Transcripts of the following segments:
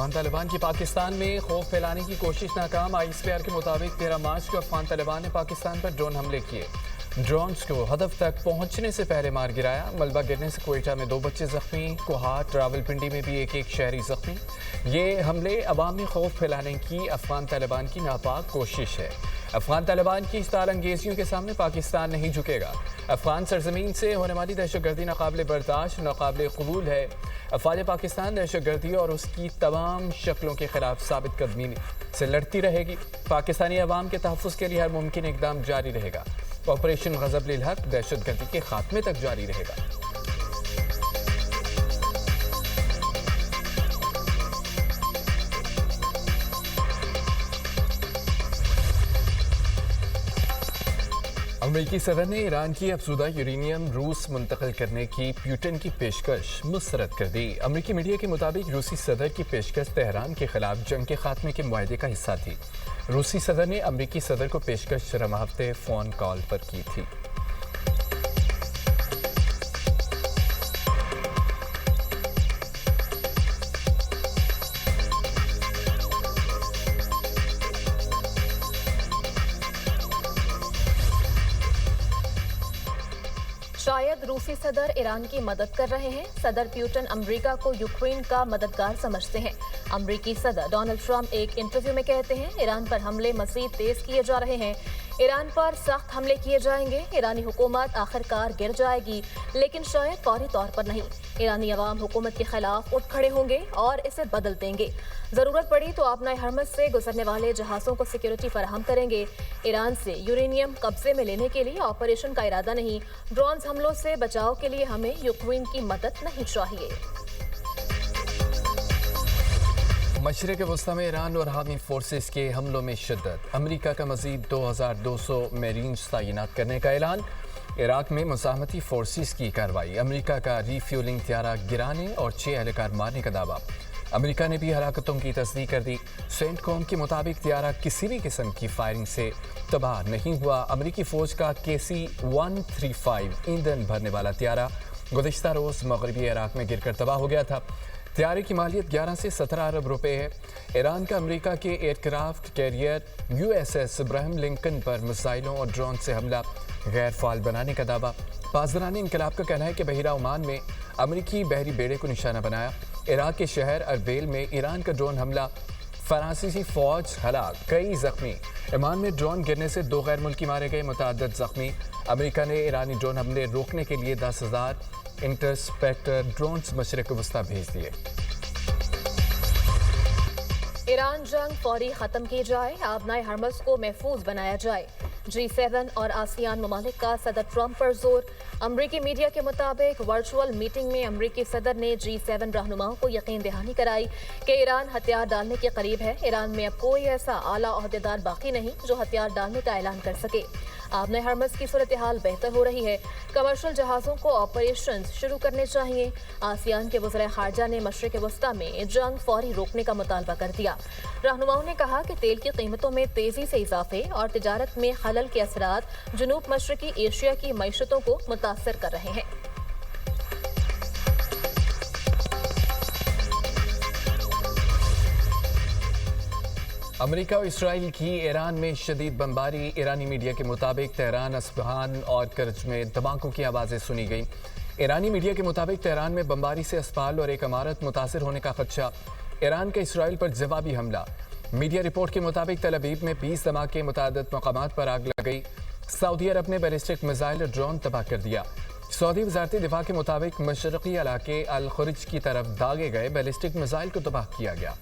افغان طالبان کی پاکستان میں خوف پھیلانے کی کوشش ناکام۔ ISPR کے مطابق 13 مارچ کو افغان طالبان نے پاکستان پر ڈرون حملے کیے۔ ڈرونز کو ہدف تک پہنچنے سے پہلے مار گرایا۔ ملبہ گرنے سے کوئٹہ میں 2 بچے زخمی، کوہاٹ راولپنڈی میں بھی ایک شہری زخمی۔ یہ حملے عوام میں خوف پھیلانے کی افغان طالبان کی ناپاک کوشش ہے۔ افغان طالبان کی اس تار انگیزیوں کے سامنے پاکستان نہیں جھکے گا۔ افغان سرزمین سے ہونے والی دہشت گردی ناقابل برداشت، ناقابل قبول ہے۔ افواج پاکستان دہشت گردی اور اس کی تمام شکلوں کے خلاف ثابت قدمی سے لڑتی رہے گی۔ پاکستانی عوام کے تحفظ کے لیے ہر ممکن اقدام جاری رہے گا۔ آپریشن غضب للحق دہشت گردی کے خاتمے تک جاری رہے گا۔ امریکی صدر نے ایران کی افزودہ یورینیم روس منتقل کرنے کی پیوٹن کی پیشکش مسترد کر دی۔ امریکی میڈیا کے مطابق روسی صدر کی پیشکش تہران کے خلاف جنگ کے خاتمے کے معاہدے کا حصہ تھی۔ روسی صدر نے امریکی صدر کو پیشکش رواں ہفتے فون کال پر کی تھی۔ شاید روسی صدر ایران کی مدد کر رہے ہیں۔ صدر پیوٹن امریکہ کو یوکرین کا مددگار سمجھتے ہیں۔ امریکی صدر ڈونلڈ ٹرمپ ایک انٹرویو میں کہتے ہیں ایران پر حملے مزید تیز کیے جا رہے ہیں۔ ایران پر سخت حملے کیے جائیں گے۔ ایرانی حکومت آخرکار گر جائے گی، لیکن شاید فوری طور پر نہیں۔ ایرانی عوام حکومت کے خلاف اٹھ کھڑے ہوں گے اور اسے بدل دیں گے۔ ضرورت پڑی تو آبنائے ہرمز سے گزرنے والے جہازوں کو سیکیورٹی فراہم کریں گے۔ ایران سے یورینیم قبضے میں لینے کے لیے آپریشن کا ارادہ نہیں۔ ڈرونز حملوں سے بچاؤ کے لیے ہمیں یوکرین کی مدد نہیں چاہیے۔ مشرق وسطی میں ایران اور حامی فورسز کے حملوں میں شدت۔ امریکہ کا مزید 2200 میرینز تعینات کرنے کا اعلان۔ عراق میں مزاحمتی فورسز کی کارروائی۔ امریکہ کا ری فیولنگ طیارہ گرانے اور 6 اہلکار مارنے کا دعویٰ۔ امریکہ نے بھی ہلاکتوں کی تصدیق کر دی۔ سینٹ کوم کے مطابق طیارہ کسی بھی قسم کی فائرنگ سے تباہ نہیں ہوا۔ امریکی فوج کا KC-135 ایندھن بھرنے والا طیارہ گزشتہ روز مغربی عراق میں گر کر تباہ ہو گیا تھا۔ طیارے کی مالیت 11 سے 17 ارب روپے ہے۔ ایران کا امریکہ کے ایئرکرافٹ کیریئر USS ابراہیم لنکن پر میزائلوں اور ڈرون سے حملہ غیر فعال بنانے کا دعویٰ۔ پاسداران انقلاب کا کہنا ہے کہ بحیرہ عمان میں امریکی بحری بیڑے کو نشانہ بنایا۔ عراق کے شہر اربیل میں ایران کا ڈرون حملہ، فرانسیسی فوج ہلاک، کئی زخمی۔ عمان میں ڈرون گرنے سے 2 غیر ملکی مارے گئے، متعدد زخمی۔ امریکہ نے ایرانی ڈرون حملے روکنے کے لیے 10,000 انٹرسپیکٹر ڈرونز مشرق وسطی بھیج دیے۔ ایران جنگ فوری ختم کی جائے، آبنائے ہرمز کو محفوظ بنایا جائے۔ G7 اور آسیان ممالک کا صدر ٹرمپ پر زور۔ امریکی میڈیا کے مطابق ورچوئل میٹنگ میں امریکی صدر نے G7 رہنماؤں کو یقین دہانی کرائی کہ ایران ہتھیار ڈالنے کے قریب ہے۔ ایران میں اب کوئی ایسا اعلیٰ عہدیدار باقی نہیں جو ہتھیار ڈالنے کا اعلان کر سکے۔ آبنائے ہرمز کی صورتحال بہتر ہو رہی ہے۔ کمرشل جہازوں کو آپریشنز شروع کرنے چاہیے۔ آسیان کے وزرائے خارجہ نے مشرق وسطی میں جنگ فوری روکنے کا مطالبہ کر دیا۔ رہنماؤں نے کہا کہ تیل کی قیمتوں میں تیزی سے اضافے اور تجارت میں خلل کے اثرات جنوب مشرقی ایشیا کی معیشتوں کو متاثر کر رہے ہیں۔ امریکہ اور اسرائیل کی ایران میں شدید بمباری۔ ایرانی میڈیا کے مطابق تہران، اصفہان اور کرج میں دھماکوں کی آوازیں سنی گئیں۔ ایرانی میڈیا کے مطابق تہران میں بمباری سے اسپتال اور ایک عمارت متاثر ہونے کا خدشہ۔ ایران کا اسرائیل پر جوابی حملہ۔ میڈیا رپورٹ کے مطابق تل ابیب میں 20 دھماکے، متعدد مقامات پر آگ لگ گئی۔ سعودی عرب نے بیلسٹک میزائل اور ڈرون تباہ کر دیا۔ سعودی وزارت دفاع کے مطابق مشرقی علاقے الخرج کی طرف داغے گئے بیلسٹک میزائل کو تباہ کیا گیا۔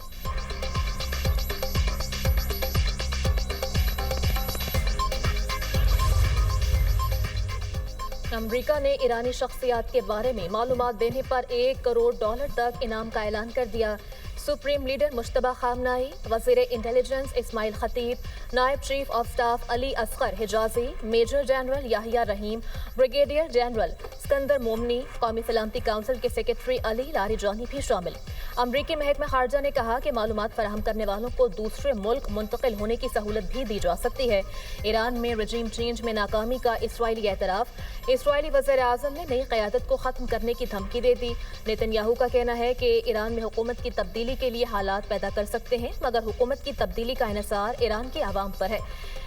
امریکہ نے ایرانی شخصیات کے بارے میں معلومات دینے پر $1 کروڑ تک انعام کا اعلان کر دیا۔ سپریم لیڈر مجتبیٰ خامنہئی، وزیر انٹیلیجنس اسماعیل خطیب، نائب chief of staff Ali Asghar Hejazi, major general Yahya Rahim, brigadier general Iskandar Momeni, قومی سلامتی کونسل کے سیکرٹری علی لاریجانی بھی شامل۔ अमरीकी महकमा खारजा ने कहा कि मालूमात फराहम करने वालों को दूसरे मुल्क मुंतकिल होने की सहूलत भी दी जा सकती है। ईरान में रजीम चेंज में नाकामी का इसराइली एतराफ। इसराइली वज़ीर आज़म ने नई क़यादत को ख़त्म करने की धमकी दे दी। नेतन्याहू का कहना है कि ईरान में हुकूमत की तब्दीली के लिए हालात पैदा कर सकते हैं, मगर हुकूमत की तब्दीली का इन्हिसार ईरान के अवाम पर है।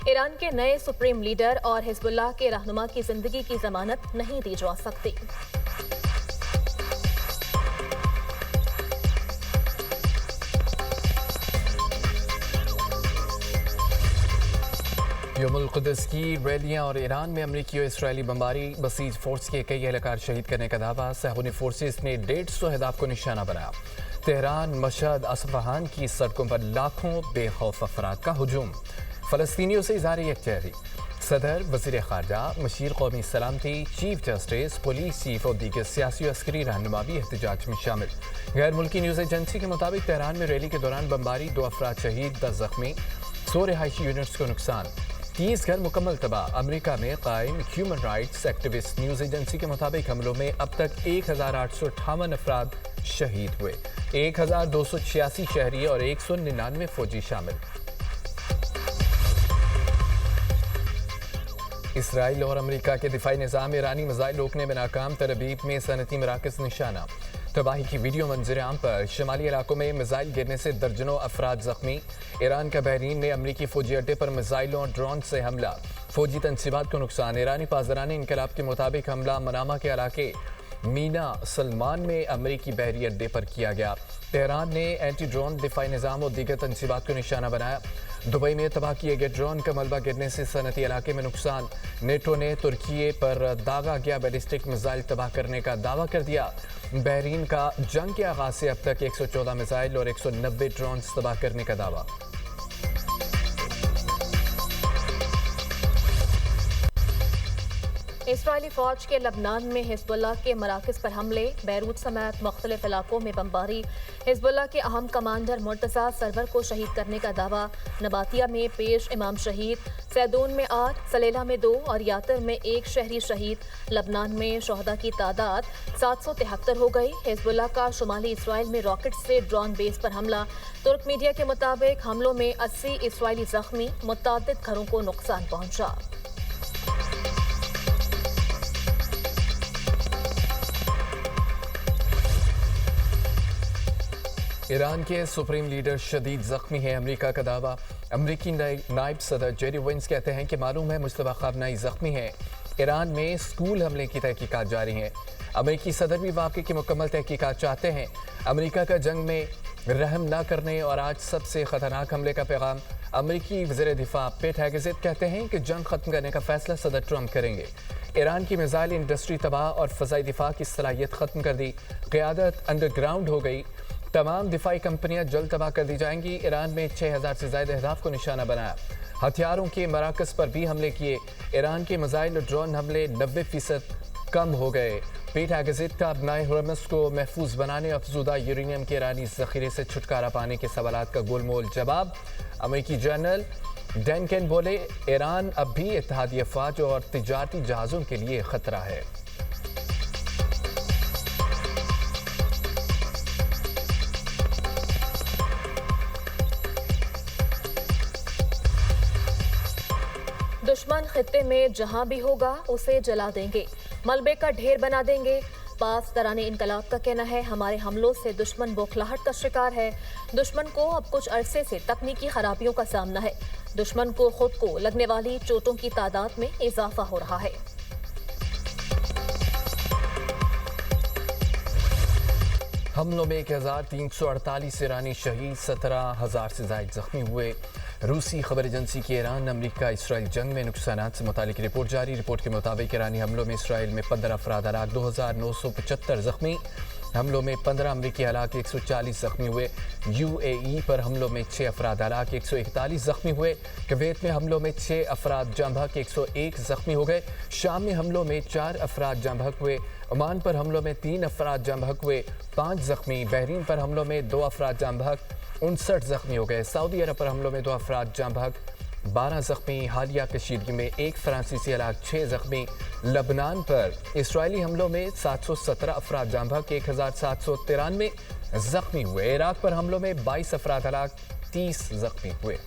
ईरान के नए सुप्रीम लीडर और हिज़्बुल्लाह के रहनुमा की जिंदगी की जमानत नहीं दी जा सकती। यौमुल कुद्स की रैलियां और ईरान में अमरीकी और इसराइली बमबारी, बसीज फोर्स के कई एहलकार शहीद करने का दावा। सहूनी फोर्सेस ने 150 अहदाफ को निशाना बनाया। तेहरान, मशहद, असफहान की सड़कों पर लाखों बेखौफ अफराद का हुजूम। फलस्तीनियों से इज़हार यकजहती। सदर, वज़ीर ख़ारजा, मशीर कौमी सलामती, चीफ जस्टिस, पुलिस चीफ और दीगर सियासी और अस्करी रहनुमा भी एहतजाज में शामिल। गैर मुल्की न्यूज़ एजेंसी के मुताबिक तेहरान में रैली के दौरान बमबारी, 2 अफराद शहीद, 10 जख्मी, 100 रिहायशी यूनिट्स को नुकसान, 30 घर मुकम्मल तबाह। अमेरिका में कायम human rights activist news agency के मुताबिक हमलों में अब तक 1858 अफराद शहीद हुए, 1286 शहरी और 199 फौजी शामिल। इसराइल और अमेरिका के दिफाई निज़ाम ईरानी मिसाइल रोकने में नाकाम। तरबीब में सनती मराकज़ निशाना। तबाही की वीडियो मंजर आम पर। शुमाली इलाकों में मिसाइल गिरने से दर्जनों अफराद जख्मी। ईरान का बहरीन में अमरीकी फौजी अड्डे पर मिसाइलों और ड्रोन से हमला, फौजी तनसीबात को नुकसान। ईरानी पासदारान इनकलाब के मुताबिक हमला मनामा के इलाके मीना सलमान में अमरीकी बहरी अड्डे पर किया गया। तेहरान ने एंटी ड्रोन दिफाई निज़ाम और दीगर तनसीबात को निशाना बनाया। दुबई में तबाह किए गए ड्रोन का मलबा गिरने से सनती इलाके में नुकसान। नेटो ने तुर्की पर दागा गया बैलिस्टिक मिसाइल तबाह करने का दावा कर दिया। बहरीन का जंग के आगाज से अब तक 114 मिसाइल और 190 ड्रोन तबाह करने का दावा। इसराइली फौज के लबनान में हिज़्बुल्लाह के मराकज़ पर हमले, बैरूत समेत मुख्तलिफ इलाकों में बमबारी। हिज़्बुल्लाह के अहम कमांडर मुर्तज़ा सरवर को शहीद करने का दावा। नबातिया में पेश इमाम शहीद, सैदून में 8, सलेला में 2 और यातर में 1 शहरी शहीद। लबनान में शहदा की तादाद 773 हो गई। हिज़्बुल्लाह का शुमाली इसराइल में रॉकेट से ड्रोन बेस पर हमला। तुर्क मीडिया के मुताबिक हमलों में 80 इसराइली जख्मी, मुतअद्दिद घरों को नुकसान पहुंचा। ईरान के सुप्रीम लीडर शदीद जख्मी है, अमेरिका का दावा। अमेरिकी नायब सदर जेरी वेंस कहते हैं कि मालूम है मुस्तफा खामनेई जख्मी है। ईरान में स्कूल हमले की तहकीकात जारी हैं। अमेरिकी सदर भी वाक़े की मुकम्मल तहकीकात चाहते हैं। अमेरिका का जंग में रहम न करने और आज सबसे ख़तरनाक हमले का पैगाम। अमेरिकी वज़ीर दिफा पेट हेगेज़ेट कहते हैं कि जंग ख़त्म करने का फैसला सदर ट्रंप करेंगे। ईरान की मिसाइल इंडस्ट्री तबाह और फ़ज़ाई दिफा की सलाहियत ख़त्म कर दी। क़यादत अंडरग्राउंड हो गई। तमाम दिफाई कंपनियां जल्द तबाह कर दी जाएंगी। ईरान में 6000 से ज़्यादा अहदाफ को निशाना बनाया। हथियारों के मराकज़ पर भी हमले किए। ईरान के मिसाइल और ड्रोन हमले 90% कम हो गए। पेट हेगेज़ेट का अपनाए हरमस को महफूज बनाने, अफजूदा यूरेनियम के ईरानी ज़ख़ीरे से छुटकारा पाने के सवालात का गोलमोल जवाब। अमेरिकी जनरल डैनकेन बोले, ईरान अब भी इत्तेहादी अफ़वाज और तिजारती जहाज़ों के लिए ख़तरा है। दुश्मन खित्ते में जहां भी होगा उसे जला देंगे, मलबे का ढेर बना देंगे। पास दराने इनकलाब का कहना है, हमारे हमलों से दुश्मन बौखलाहट का शिकार है। दुश्मन को अब कुछ अरसे से तकनीकी खराबियों का सामना है। दुश्मन को खुद को लगने वाली चोटों की तादाद में इजाफा हो रहा है। हमलों में 1348 ईरानी शहीद, 17,000 से ज़ायद जख्मी हुए। रूसी खबर एजेंसी की ईरान अमेरिका इसराइल जंग में नुकसानात से मुतालिक रिपोर्ट जारी। रिपोर्ट के मुताबिक ईरानी हमलों में इसराइल में 15 अफराद हलाक, 2975 जख्मी। हमलों में 15 अमरीकी हलाक, 140 जख्मी हुए। UAE पर हमलों में 6 अफराद हलाक, 141 जख्मी हुए। कुवैत में हमलों में 6 अफराद जाँ बहक, 101 जख्मी हो गए। शाम में हमलों में 4 अफराद जाँ बहक हुए। ओमान पर हमलों में 3 अफराद जाँ बहक हुए, 5 जख्मी। बहरीन पर हमलों में 2 अफराद जाँ बहक, 59 जख्मी हो गए। सऊदी अरब पर हमलों में 2 अफराद जाँ बहक, 12 जख्मी। हालिया कशीदगी में 1 फ्रांसीसी हलाक, 6 जख्मी। लबनान पर इसराइली हमलों में 717 अफराद जाँ बहक, 1793 زخمی ہوئے۔ عراق پر حملوں میں 22 افراد ہلاک، 30 زخمی ہوئے۔